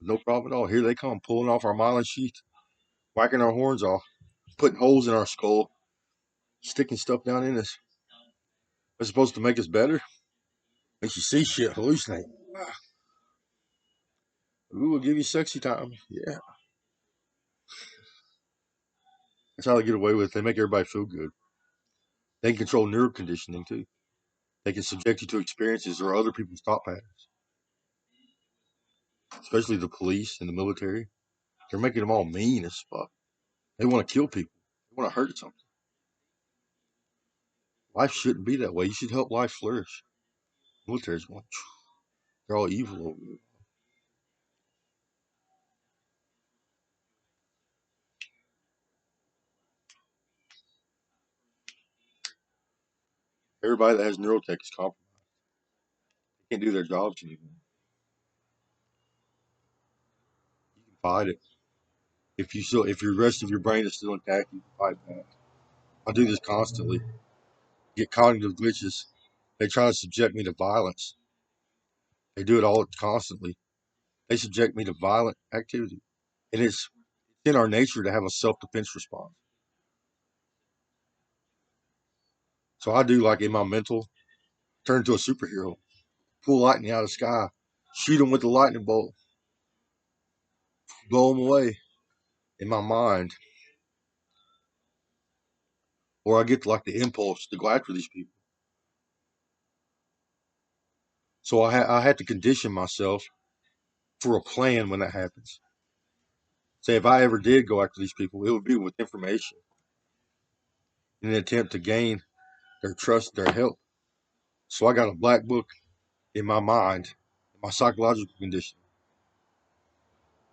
No problem at all. Here they come, pulling off our myelin sheath, whacking our horns off, putting holes in our skull, sticking stuff down in us. It's supposed to make us better. Makes you see shit, hallucinate. We will give you sexy time. Yeah. That's how they get away with it. They make everybody feel good. They can control neural conditioning too. They can subject you to experiences or other people's thought patterns, especially the police and the military. They're making them all mean as fuck. They want to kill people. They want to hurt something. Life shouldn't be that way. You should help life flourish. Military's going, they're all evil over there. Everybody that has neurotech is compromised. They can't do their jobs anymore. You can fight it. If your rest of your brain is still intact, you can fight back. I do this constantly. Get cognitive glitches. They try to subject me to violence. They do it all constantly. They subject me to violent activity. And it's in our nature to have a self defense response. So I do like in my mental, turn into a superhero, pull lightning out of the sky, shoot them with the lightning bolt, blow them away in my mind. Or I get like the impulse to go after these people. So I had to condition myself for a plan when that happens. Say if I ever did go after these people, it would be with information in an attempt to gain their trust, their help. So I got a black book in my mind, my psychological condition.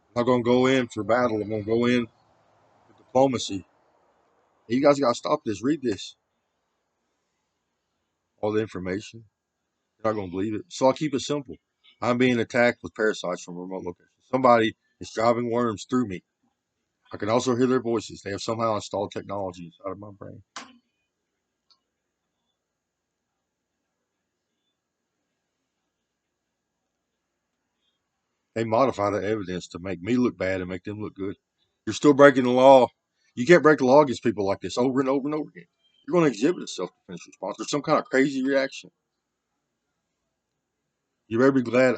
I'm not gonna go in for battle. I'm gonna go in with diplomacy. You guys gotta stop this. Read this. All the information. You're not gonna believe it. So I'll keep it simple. I'm being attacked with parasites from remote locations. Somebody is driving worms through me. I can also hear their voices. They have somehow installed technology inside of my brain. They modify the evidence to make me look bad and make them look good. You're still breaking the law. You can't break the law against people like this over and over and over again. You're going to exhibit a self-defense response or some kind of crazy reaction. You better be glad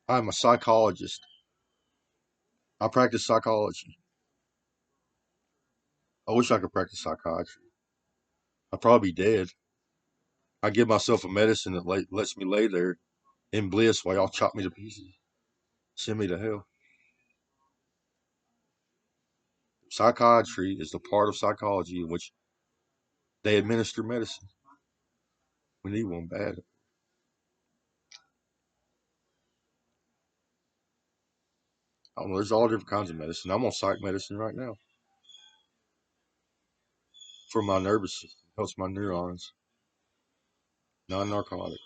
I'm a psychologist. I practice psychology. I wish I could practice psychiatry. I'd probably be dead. I give myself a medicine that lets me lay there in bliss while y'all chop me to pieces, send me to hell. Psychiatry is the part of psychology in which they administer medicine. We need one bad. I don't know, there's all different kinds of medicine. I'm on psych medicine right now for my nervous system. Helps my neurons. Non-narcotic.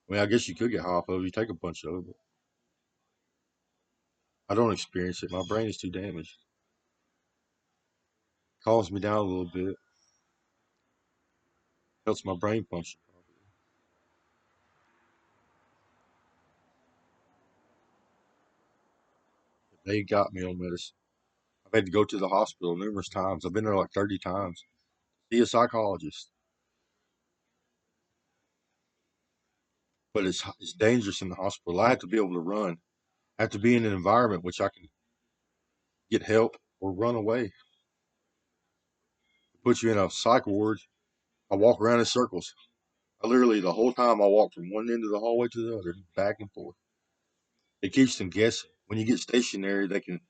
I mean, I guess you could get high off of it. You take a bunch of it. But I don't experience it. My brain is too damaged. Calms me down a little bit. Helps my brain function. They got me on medicine. I've had to go to the hospital numerous times. I've been there like 30 times. See a psychologist. But it's dangerous in the hospital. I have to be able to run. I have to be in an environment which I can get help or run away. Put you in a psych ward. I walk around in circles. I literally, the whole time, I walk from one end of the hallway to the other, back and forth. It keeps them guessing. When you get stationary, they can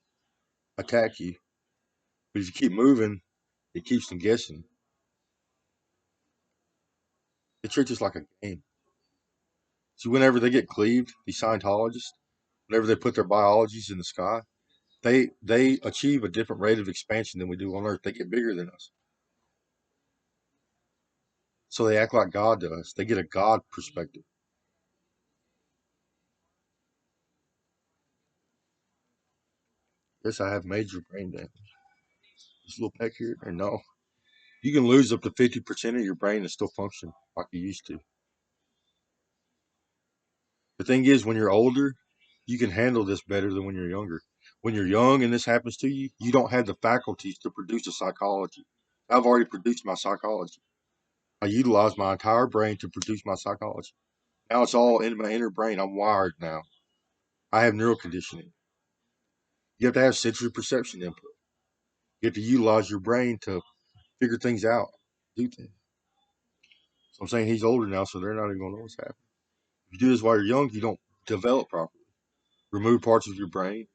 attack you. But if you keep moving, it keeps them guessing. They treat us like a game. So whenever they get cleaved, these Scientologists, whenever they put their biologies in the sky, they achieve a different rate of expansion than we do on Earth. They get bigger than us. So they act like God to us. They get a God perspective. Yes, I have major brain damage. This little peck here, and no. You can lose up to 50% of your brain and still function like you used to. The thing is, when you're older, you can handle this better than when you're younger. When you're young and this happens to you, you don't have the faculties to produce a psychology. I've already produced my psychology. I utilize my entire brain to produce my psychology. Now it's all in my inner brain. I'm wired now. I have neural conditioning. You have to have sensory perception input. You have to utilize your brain to figure things out, do things. So I'm saying he's older now, so they're not even going to know what's happening. If you do this while you're young, you don't develop properly. Remove parts of your brain.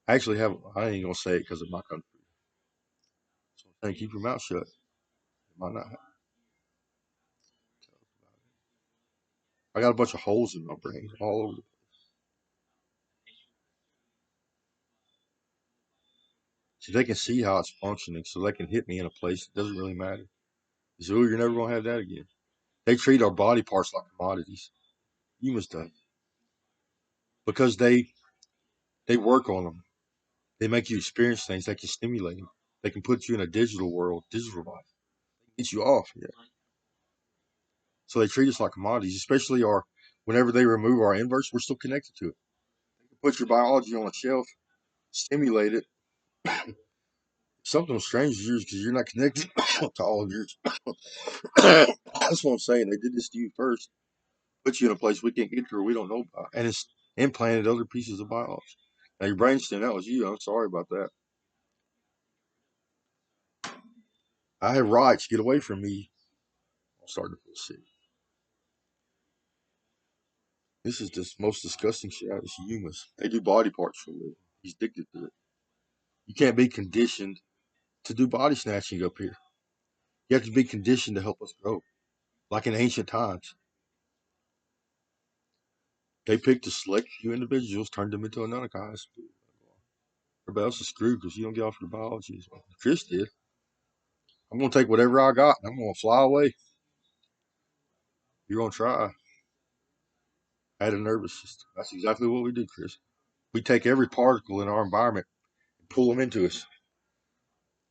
I actually have, I ain't going to say it because of my country. So I'm saying keep your mouth shut. It might not happen. I got a bunch of holes in my brain all over. So they can see how it's functioning, so they can hit me in a place that doesn't really matter. They say, oh, you're never going to have that again. They treat our body parts like commodities. You must die. Because they work on them. They make you experience things. They can stimulate you. They can put you in a digital world, digital life. Get you off. Yeah. So they treat us like commodities, especially whenever they remove our inverse, we're still connected to it. Put your biology on a shelf, stimulate it. Something strange is yours because you're not connected to all of yours. That's what I'm saying. They did this to you first, put you in a place we can't get to or we don't know about, and it's implanted other pieces of biology. Now your brainstem, that was you. I'm sorry about that. I have rights. Get away from me. I'm starting to feel sick. This is the most disgusting shit out. It's humus. They do body parts for a living. He's addicted to it. You can't be conditioned to do body snatching up here. You have to be conditioned to help us grow. Like in ancient times, they picked a select few individuals, turned them into Anunnakis. Everybody else is screwed because you don't get off your biology. Chris did. I'm going to take whatever I got and I'm going to fly away. You're going to try. I had a nervous system. That's exactly what we do, Chris. We take every particle in our environment and pull them into us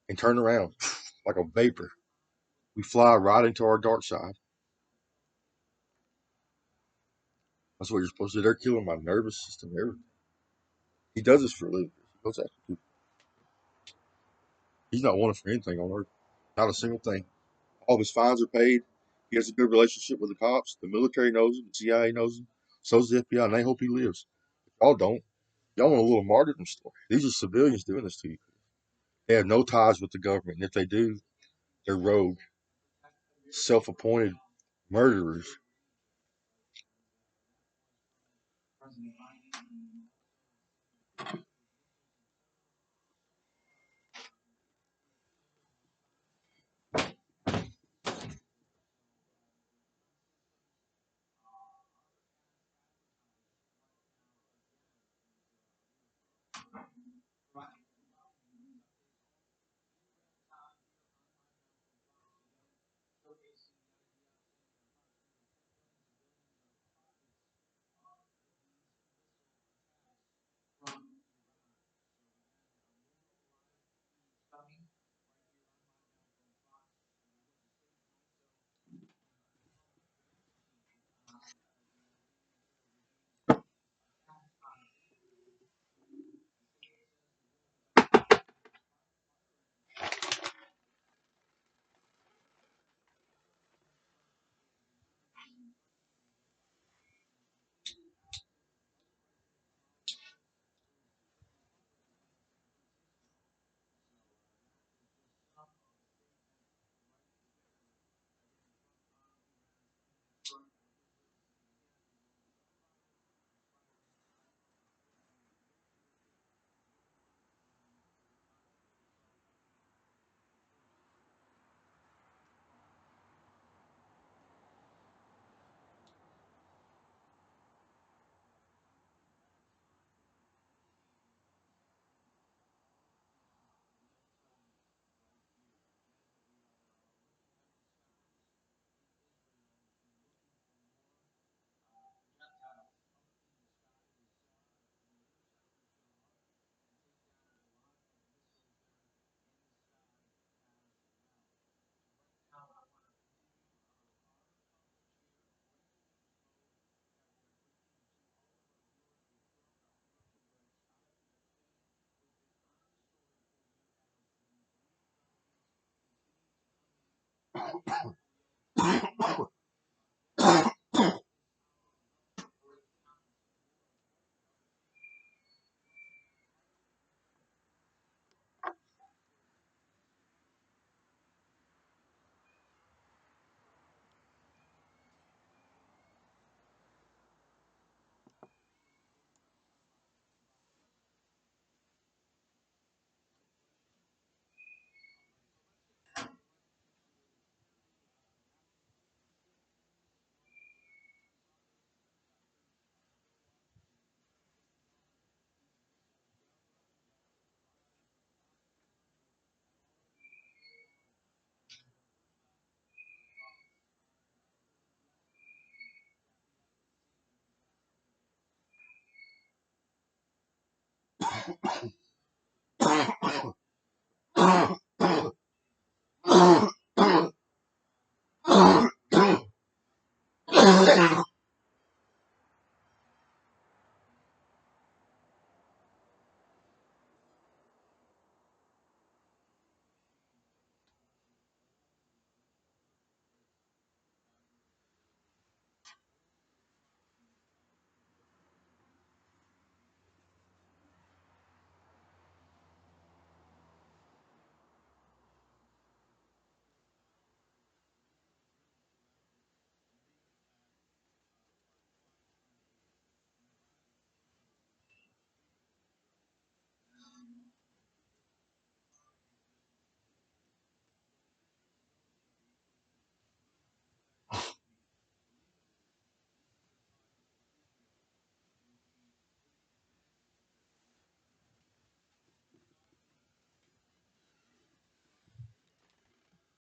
and turn around like a vapor. We fly right into our dark side. That's what you're supposed to do. They're killing my nervous system. Everything. He does this for a living. He goes after people. He's not wanted for anything on earth. Not a single thing. All of his fines are paid. He has a good relationship with the cops. The military knows him. The CIA knows him. So's the FBI, and they hope he lives. Y'all don't. Y'all want a little martyrdom story. These are civilians doing this to you. They have no ties with the government. And if they do, they're rogue, self-appointed murderers.